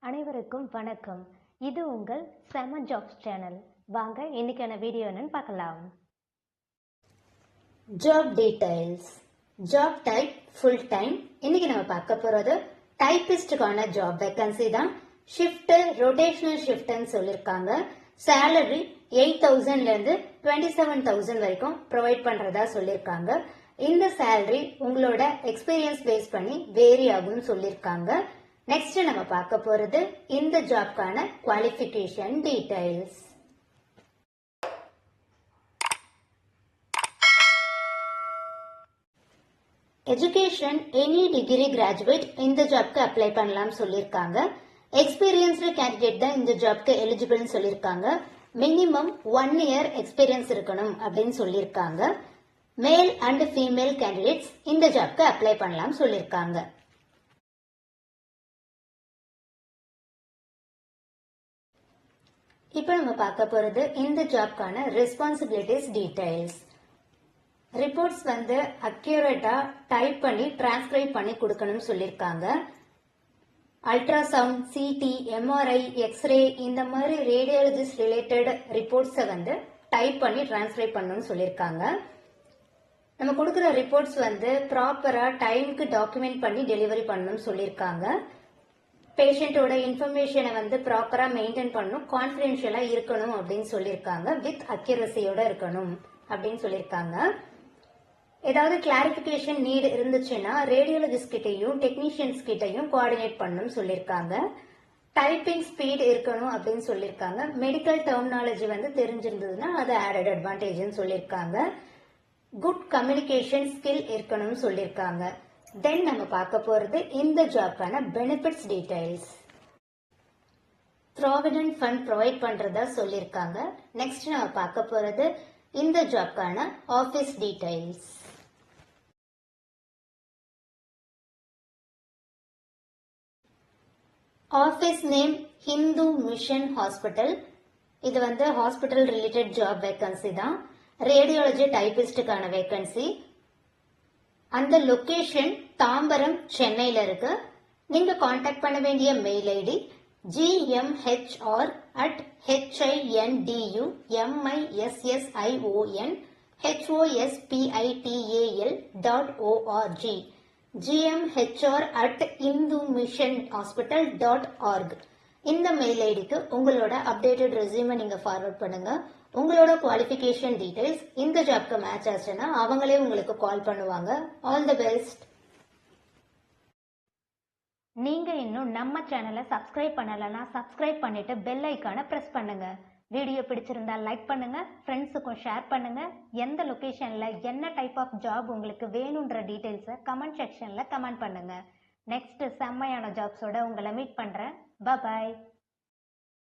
அனைவருக்கும் வணக்கம். இது உங்கள் செம ஜாப்ஸ் சேனல். வாங்க இன்னைக்கான வீடியோ என்னன்னு பார்க்கலாம். Job details. Job type full time. இன்னைக்கு நம்ம பார்க்க போறது டைபிஸ்டுக்கான ஜாப் வேகன்சி தான். ஷிஃப்ட் ரொட்டேஷனல் ஷிஃப்ட்னு சொல்லியிருக்காங்க. சேலரி 8,000ல இருந்து 27,000 வரைக்கும் ப்ரொவைட் பண்றதா சொல்லியிருக்காங்க. இந்த சேலரி உங்களோட எக்ஸ்பீரியன்ஸ் பேஸ் பண்ணி வேரி ஆகும்னு சொல்லியிருக்காங்க. நெக்ஸ்ட் நம்ம பார்க்க போறது இந்த ஜாப்கான qualification details. Education any degree graduate இந்த ஜாப்க்கு அப்ளை பண்ணலாம் சொல்லியிருக்காங்க. எக்ஸ்பீரியன்ஸ்டு கேண்டிடேட் தான் இந்த ஜாப்க்கு எலிஜிபிள்னு சொல்லியிருக்காங்க. மினிமம் 1 இயர் எக்ஸ்பீரியன்ஸ் இருக்கணும் அப்படின்னு சொல்லியிருக்காங்க. மேல் அண்ட் ஃபீமேல் கேண்டிடேட்ஸ் இந்த ஜாப்க்கு அப்ளை பண்ணலாம் சொல்லியிருக்காங்க. இப்போ நம்ம பார்க்க போறது இந்த ஜாப்கான ரெஸ்பான்சிபிலிட்டிஸ் டீடைல்ஸ். ரிப்போர்ட்ஸ் அக்யூரேட்டா டைப் பண்ணி டிரான்ஸ்கிரைப் பண்ணி கொடுக்கணும்னு சொல்லியிருக்காங்க. அல்ட்ராசவுண்ட், சிடி, எம்ஆர்ஐ, எக்ஸ்ரே இந்த மாதிரி ரேடியாலஜிஸ்ட் ரிலேட்டட் ரிப்போர்ட்ஸை டைப் பண்ணி டிரான்ஸ்கிரைப் பண்ணணும்னு சொல்லியிருக்காங்க. நம்ம கொடுக்குற ரிப்போர்ட்ஸ் ப்ராப்பரா டைமுக்கு டாக்குமெண்ட் பண்ணி டெலிவரி பண்ணணும்னு சொல்லியிருக்காங்க. பேஷண்டோட இன்ஃபர்மேஷனை ப்ராப்பரா மெயின்டைன் பண்ணணும், கான்ஃபிடென்ஷியலா இருக்கணும் அப்படின்னு சொல்லியிருக்காங்க. வித் அக்யூரசியோட இருக்கணும் அப்படின்னு சொல்லியிருக்காங்க. ஏதாவது கிளாரிபிகேஷன் நீட் இருந்துச்சுன்னா ரேடியாலஜிஸ்ட் கிட்டையும் டெக்னீஷியன்ஸ் கிட்டையும் கோஆர்டினேட் பண்ணணும்னு சொல்லியிருக்காங்க. டைப்பிங் ஸ்பீட் இருக்கணும் அப்படின்னு சொல்லியிருக்காங்க. மெடிக்கல் டெர்மினாலஜி தெரிஞ்சிருந்ததுன்னா அது ஆடட் அட்வான்டேஜ்னு சொல்லியிருக்காங்க. குட் கம்யூனிகேஷன் ஸ்கில் இருக்கணும்னு சொல்லியிருக்காங்க. தென் நம்ம பார்க்க போறது இந்த ஜாப்கான benefits details. Provident fund provide பண்றதா சொல்லியிருக்காங்க. நெக்ஸ்ட் நம்ம பார்க்க போறது இந்த ஜாப்கான office details. Office name Hindu Mission Hospital. இது ஹாஸ்பிட்டல் ரிலேட்டட் ஜாப் வேகன்சி தான். ரேடியாலஜி டைபிஸ்டுக்கான வேகன்சி. அந்த லொகேஷன் தாம்பரம், சென்னையில இருக்கு. நீங்க காண்டாக்ட் பண்ண வேண்டிய மெயில் ஐடி gmhr@hindussion.hospital.org gmhr@hindumissionhospital.org. இந்த மெயில் ஐடிக்கு உங்களோட அப்டேட்டட் ரெஸ்யூமை நீங்க ஃபார்வர்ட் பண்ணுங்க. உங்களோட குவாலிஃபிகேஷன் டீடைல்ஸ் இந்த ஜாப்க்கு மேட்ச் ஆச்சுன்னா அவங்களே உங்களுக்கு கால் பண்ணுவாங்க. All the best. நீங்க இன்னும் நம்ம சேனலை சப்ஸ்கிரைப் பண்ணலன்னா சப்ஸ்கிரைப் பண்ணிட்டு பெல் ஐக்கானை பிரஸ் பண்ணுங்க. வீடியோ பிடிச்சிருந்தா லைக் பண்ணுங்க, ஃப்ரெண்ட்ஸுக்கும் ஷேர் பண்ணுங்க. எந்த லொகேஷன்ல என்ன டைப் ஆஃப் ஜாப் உங்களுக்கு வேணும்ன்ற டீடைல்ஸை கமெண்ட் செக்ஷன்ல கமெண்ட் பண்ணுங்க. நெக்ஸ்ட் செம்மையான ஜாப்ஸோட உங்களை மீட் பண்றேன். பாய்.